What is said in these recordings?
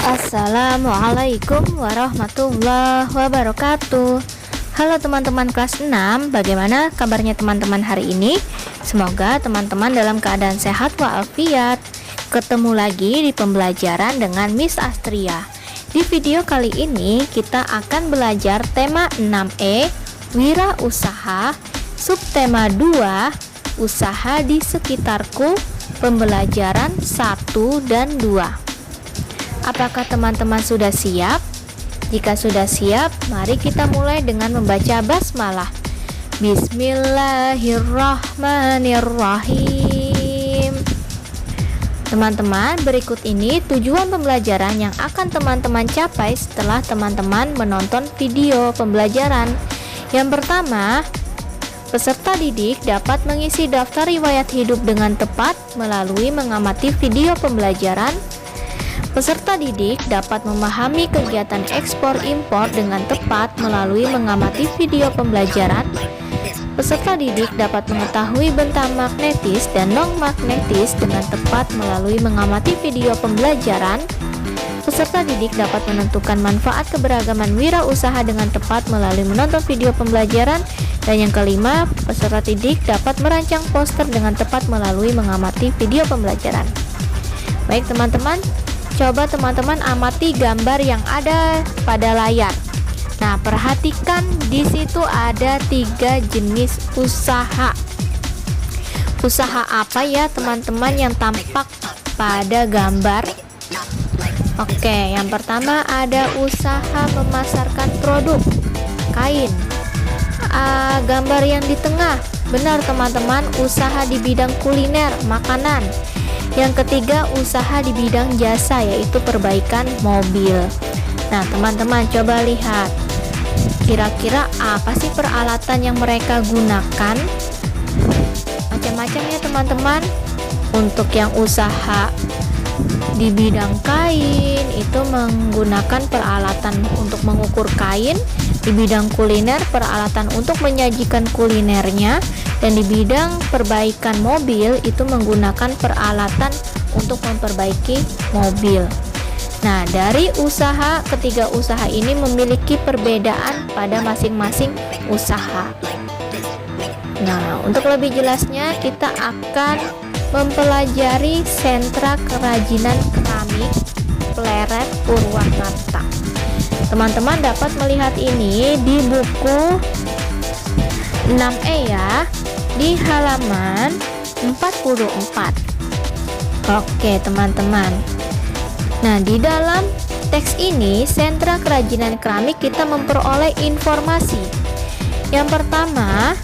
Assalamualaikum warahmatullahi wabarakatuh. Halo teman-teman kelas 6, bagaimana kabarnya teman-teman hari ini? Semoga teman-teman dalam keadaan sehat walafiat. Ketemu lagi di pembelajaran dengan Miss Astria. Di video kali ini kita akan belajar tema 6E, wirausaha, subtema 2, usaha di sekitarku, pembelajaran 1 dan 2. Apakah teman-teman sudah siap? Jika sudah siap, mari kita mulai dengan membaca basmalah. Bismillahirrahmanirrahim. Teman-teman, berikut ini tujuan pembelajaran yang akan teman-teman capai setelah teman-teman menonton video pembelajaran. Yang pertama, peserta didik dapat mengisi daftar riwayat hidup dengan tepat melalui mengamati video pembelajaran. Peserta didik dapat memahami kegiatan ekspor-impor dengan tepat melalui mengamati video pembelajaran. Peserta didik dapat mengetahui bentang magnetis dan non-magnetis dengan tepat melalui mengamati video pembelajaran. Peserta didik dapat menentukan manfaat keberagaman wirausaha dengan tepat melalui menonton video pembelajaran. Dan yang kelima, peserta didik dapat merancang poster dengan tepat melalui mengamati video pembelajaran. Baik teman-teman, coba teman-teman amati gambar yang ada pada layar. Nah, perhatikan di situ ada 3 jenis usaha. Usaha apa ya teman-teman yang tampak pada gambar? Oke, yang pertama ada usaha memasarkan produk kain. Gambar yang di tengah, benar teman-teman, usaha di bidang kuliner, makanan. Yang ketiga, usaha di bidang jasa, yaitu perbaikan mobil. Nah, teman-teman coba lihat, kira-kira apa sih peralatan yang mereka gunakan? Macam-macam ya teman-teman. Untuk yang usaha di bidang kain itu menggunakan peralatan untuk mengukur kain. Di bidang kuliner, peralatan untuk menyajikan kulinernya. Dan di bidang perbaikan mobil itu menggunakan peralatan untuk memperbaiki mobil. Nah, dari ketiga usaha ini memiliki perbedaan pada masing-masing usaha. Nah, untuk lebih jelasnya kita akan mempelajari sentra kerajinan keramik Pleret Purwakarta. Teman-teman dapat melihat ini di buku 6E ya, di halaman 44. Oke teman-teman, nah di dalam teks ini sentra kerajinan keramik kita memperoleh informasi. Yang pertama,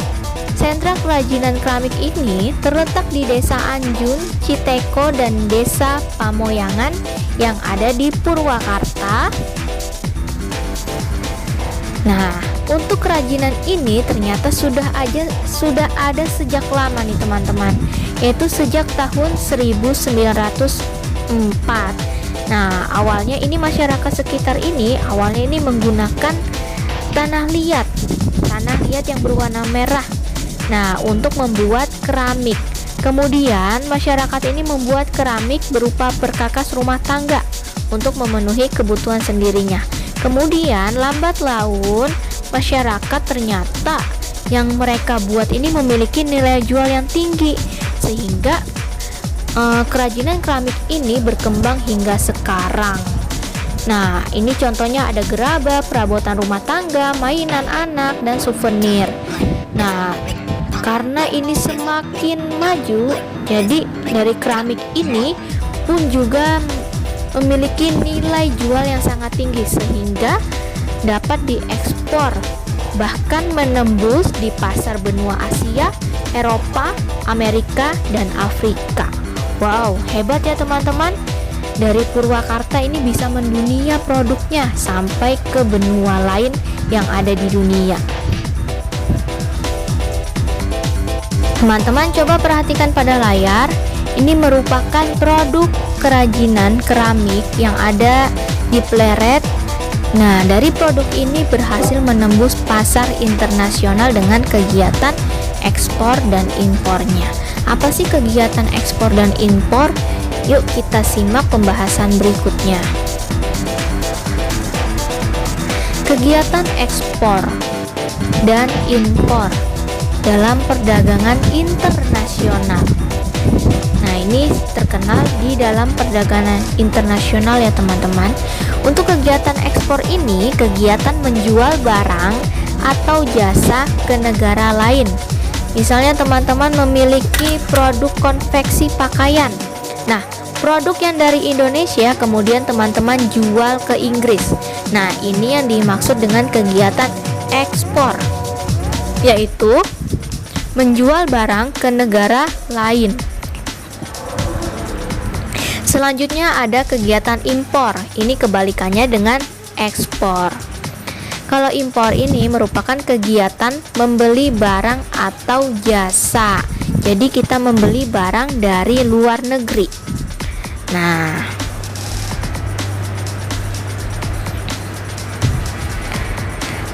sentra kerajinan keramik ini terletak di Desa Anjun, Citeko, dan Desa Pamoyangan yang ada di Purwakarta. Nah, untuk kerajinan ini ternyata sudah ada sejak lama nih teman-teman, yaitu sejak tahun 1904. Nah, awalnya ini masyarakat sekitar ini menggunakan tanah liat yang berwarna merah. Nah, untuk membuat keramik. Kemudian masyarakat ini membuat keramik berupa perkakas rumah tangga untuk memenuhi kebutuhan sendirinya. Kemudian lambat laun masyarakat ternyata yang mereka buat ini memiliki nilai jual yang tinggi, sehingga kerajinan keramik ini berkembang hingga sekarang. Nah, ini contohnya ada gerabah, perabotan rumah tangga, mainan anak, dan souvenir. Nah, karena ini semakin maju, jadi dari keramik ini pun juga memiliki nilai jual yang sangat tinggi sehingga dapat diekspor, bahkan menembus di pasar benua Asia, Eropa, Amerika, dan Afrika. Wow, hebat ya teman-teman. Dari Purwakarta ini bisa mendunia produknya sampai ke benua lain yang ada di dunia. Teman-teman coba perhatikan pada layar. Ini merupakan produk kerajinan keramik yang ada di Pleret. Nah, dari produk ini berhasil menembus pasar internasional dengan kegiatan ekspor dan impornya. Apa sih kegiatan ekspor dan impor? Yuk kita simak pembahasan berikutnya. Kegiatan ekspor dan impor dalam perdagangan internasional. Nah, ini terkenal di dalam perdagangan internasional ya teman-teman. Untuk kegiatan ekspor ini, kegiatan menjual barang atau jasa ke negara lain. Misalnya teman-teman memiliki produk konveksi pakaian. Nah, produk yang dari Indonesia kemudian teman-teman jual ke Inggris. Nah, ini yang dimaksud dengan kegiatan ekspor, yaitu menjual barang ke negara lain. Selanjutnya ada kegiatan impor. Ini kebalikannya dengan ekspor. Kalau impor ini merupakan kegiatan membeli barang atau jasa. Jadi kita membeli barang dari luar negeri. Nah,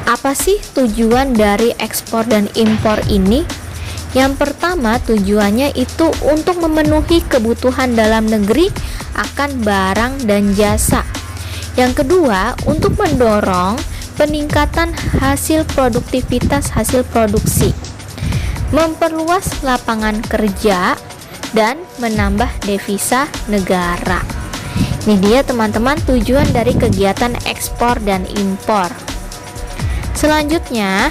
apa sih tujuan dari ekspor dan impor ini? Yang pertama, tujuannya itu untuk memenuhi kebutuhan dalam negeri akan barang dan jasa. Yang kedua, untuk mendorong peningkatan hasil produktivitas hasil produksi, memperluas lapangan kerja, dan menambah devisa negara. Ini dia teman-teman tujuan dari kegiatan ekspor dan impor. Selanjutnya,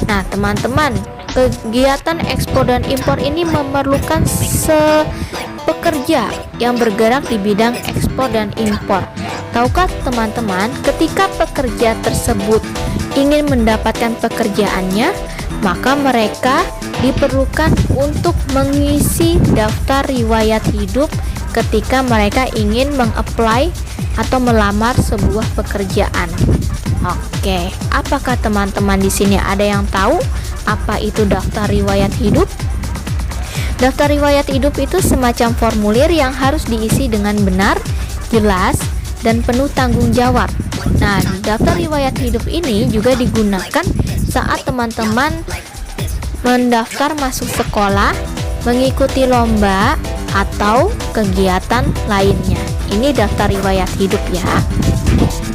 nah teman-teman, kegiatan ekspor dan impor ini memerlukan pekerja yang bergerak di bidang ekspor dan impor. Tahukah teman-teman, ketika pekerja tersebut ingin mendapatkan pekerjaannya, maka mereka diperlukan untuk mengisi daftar riwayat hidup ketika mereka ingin mengapply atau melamar sebuah pekerjaan. Oke, apakah teman-teman di sini ada yang tahu apa itu daftar riwayat hidup? Daftar riwayat hidup itu semacam formulir yang harus diisi dengan benar, jelas, dan penuh tanggung jawab. Nah, daftar riwayat hidup ini juga digunakan saat teman-teman mendaftar masuk sekolah, mengikuti lomba, atau kegiatan lainnya. Ini daftar riwayat hidup ya.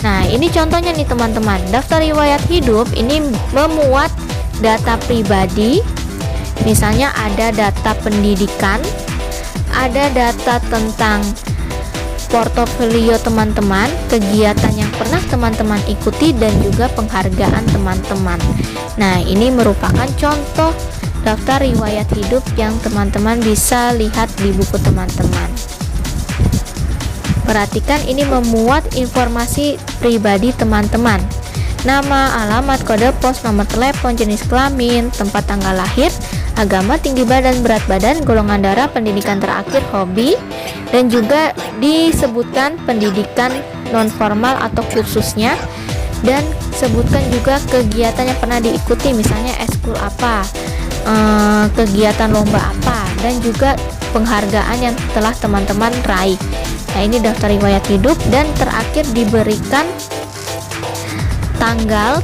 Nah, ini contohnya nih teman-teman. Daftar riwayat hidup ini memuat data pribadi. Misalnya ada data pendidikan, ada data tentang portofolio teman-teman, kegiatan yang pernah teman-teman ikuti, dan juga penghargaan teman-teman. Nah, ini merupakan contoh daftar riwayat hidup yang teman-teman bisa lihat di buku teman-teman. Perhatikan, ini memuat informasi pribadi teman-teman: nama, alamat, kode pos, nomor telepon, jenis kelamin, tempat tanggal lahir, agama, tinggi badan, berat badan, golongan darah, pendidikan terakhir, hobi, dan juga disebutkan pendidikan non-formal atau kursusnya, dan sebutkan juga kegiatan yang pernah diikuti, misalnya eskul apa, kegiatan lomba apa, dan juga penghargaan yang telah teman-teman raih. Nah, ini daftar riwayat hidup. Dan terakhir diberikan tanggal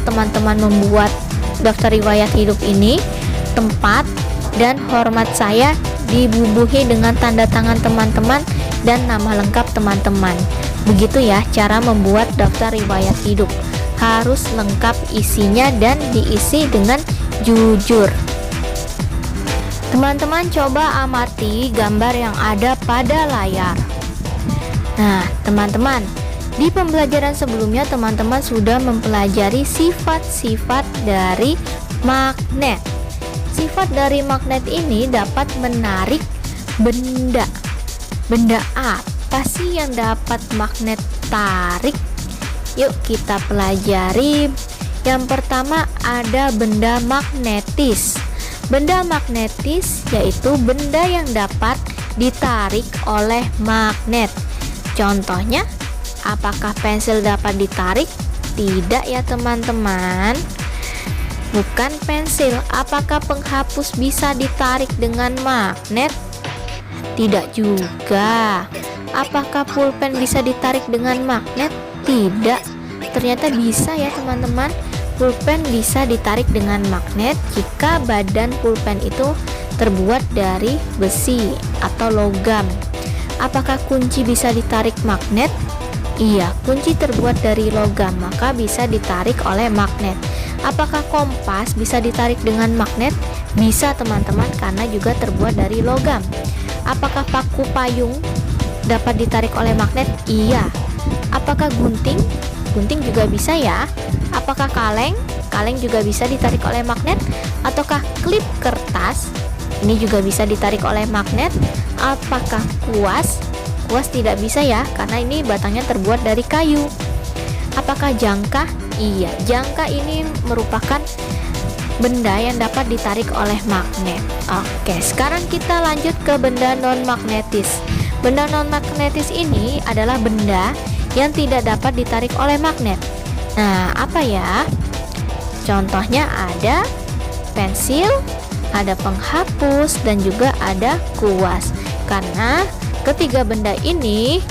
teman-teman membuat daftar riwayat hidup ini, tempat, dan hormat saya dibubuhi dengan tanda tangan teman-teman dan nama lengkap teman-teman. Begitu ya cara membuat daftar riwayat hidup. Harus lengkap isinya dan diisi dengan jujur. Teman-teman coba amati gambar yang ada pada layar. Nah, teman-teman, di pembelajaran sebelumnya teman-teman sudah mempelajari sifat-sifat dari magnet. Sifat dari magnet ini dapat menarik benda. Benda apa sih yang dapat magnet tarik? Yuk kita pelajari. Yang pertama ada benda magnetis. Benda magnetis yaitu benda yang dapat ditarik oleh magnet. Contohnya, apakah pensil dapat ditarik? Tidak ya teman-teman. Bukan pensil. Apakah penghapus bisa ditarik dengan magnet? Tidak juga. Apakah pulpen bisa ditarik dengan magnet? Tidak. Ternyata bisa ya teman-teman. Pulpen bisa ditarik dengan magnet jika badan pulpen itu terbuat dari besi atau logam. Apakah kunci bisa ditarik magnet? Iya, kunci terbuat dari logam, maka bisa ditarik oleh magnet. Apakah kompas bisa ditarik dengan magnet? Bisa teman-teman, karena juga terbuat dari logam. Apakah paku payung dapat ditarik oleh magnet? Iya. Apakah gunting? Gunting juga bisa ya. Apakah kaleng? Kaleng juga bisa ditarik oleh magnet. Ataukah klip kertas? Ini juga bisa ditarik oleh magnet. Apakah kuas? Kuas tidak bisa ya, karena ini batangnya terbuat dari kayu. Apakah jangka? Iya, jangka ini merupakan benda yang dapat ditarik oleh magnet. Oke, sekarang kita lanjut ke benda non-magnetis. Benda non-magnetis ini adalah benda yang tidak dapat ditarik oleh magnet. Nah, apa ya? Contohnya ada pensil, ada penghapus, dan juga ada kuas. Karena ketiga benda ini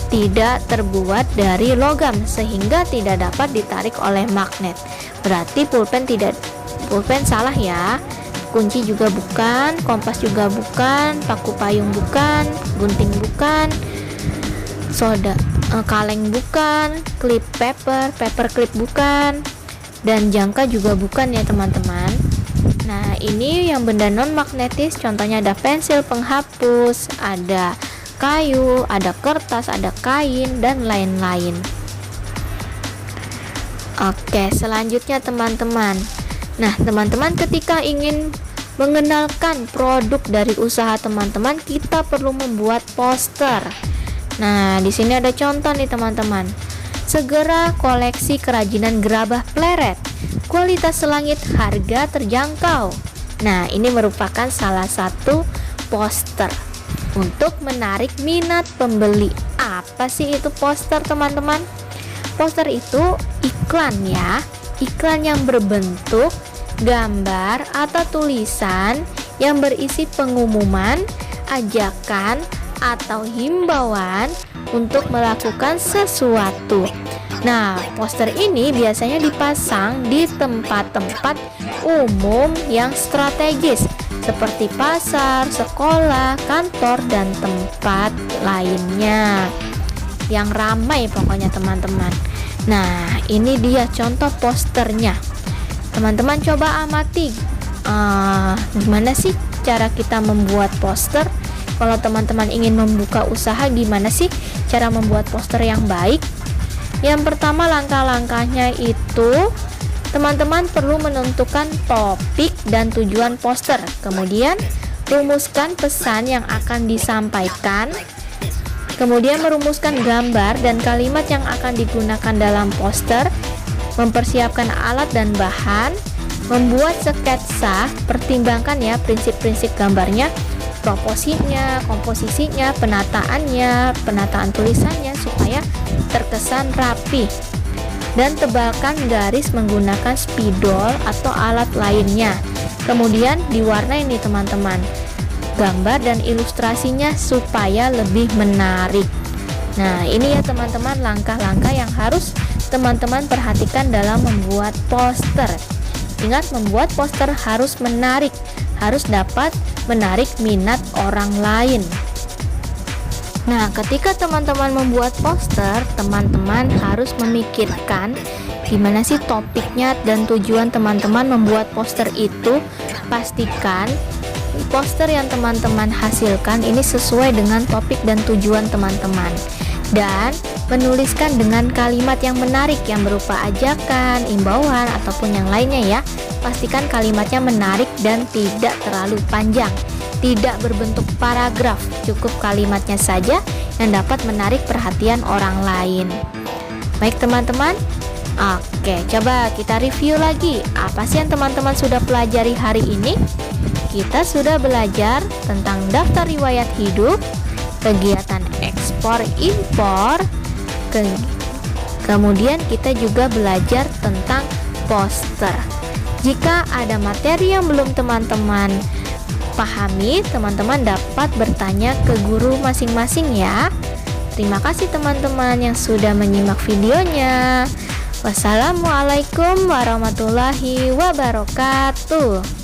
tidak terbuat dari logam sehingga tidak dapat ditarik oleh magnet. Berarti pulpen salah ya. Kunci juga bukan, kompas juga bukan, paku payung bukan, gunting bukan, kaleng bukan, paper clip bukan, dan jangka juga bukan ya teman-teman. Nah, ini yang benda non magnetis, contohnya ada pensil, penghapus, ada kayu, ada kertas, ada kain, dan lain-lain. Oke, selanjutnya teman-teman. Nah, teman-teman ketika ingin mengenalkan produk dari usaha teman-teman, kita perlu membuat poster. Nah, di sini ada contoh nih teman-teman. Segera koleksi kerajinan gerabah pleret. Kualitas selangit, harga terjangkau. Nah, ini merupakan salah satu poster untuk menarik minat pembeli. Apa sih itu poster teman-teman? Poster itu iklan ya, iklan yang berbentuk gambar atau tulisan yang berisi pengumuman, ajakan, atau himbauan untuk melakukan sesuatu. Nah, poster ini biasanya dipasang di tempat-tempat umum yang strategis seperti pasar, sekolah, kantor, dan tempat lainnya yang ramai pokoknya teman-teman. Nah, ini dia contoh posternya. Teman-teman coba amati gimana sih cara kita membuat poster. Kalau teman-teman ingin membuka usaha, gimana sih cara membuat poster yang baik? Yang pertama, langkah-langkahnya itu teman-teman perlu menentukan topik dan tujuan poster. Kemudian rumuskan pesan yang akan disampaikan. Kemudian merumuskan gambar dan kalimat yang akan digunakan dalam poster. Mempersiapkan alat dan bahan. Membuat sketsa, pertimbangkan ya prinsip-prinsip gambarnya, proporsinya, komposisinya, penataan tulisannya supaya terkesan rapi. Dan tebalkan garis menggunakan spidol atau alat lainnya. Kemudian diwarnai nih teman-teman gambar dan ilustrasinya supaya lebih menarik. Nah, ini ya teman-teman langkah-langkah yang harus teman-teman perhatikan dalam membuat poster. Ingat, membuat poster harus menarik, harus dapat menarik minat orang lain. Nah, ketika teman-teman membuat poster, teman-teman harus memikirkan gimana sih topiknya dan tujuan teman-teman membuat poster itu. Pastikan poster yang teman-teman hasilkan ini sesuai dengan topik dan tujuan teman-teman, dan menuliskan dengan kalimat yang menarik yang berupa ajakan, imbauan, ataupun yang lainnya ya. Pastikan kalimatnya menarik dan tidak terlalu panjang, tidak berbentuk paragraf, cukup kalimatnya saja yang dapat menarik perhatian orang lain. Baik teman-teman, oke, coba kita review lagi apa sih yang teman-teman sudah pelajari hari ini. Kita sudah belajar tentang daftar riwayat hidup, kegiatan ekspor impor, kemudian kita juga belajar tentang poster. Jika ada materi yang belum teman-teman pahami, teman-teman dapat bertanya ke guru masing-masing ya. Terima kasih teman-teman yang sudah menyimak videonya. Wassalamualaikum warahmatullahi wabarakatuh.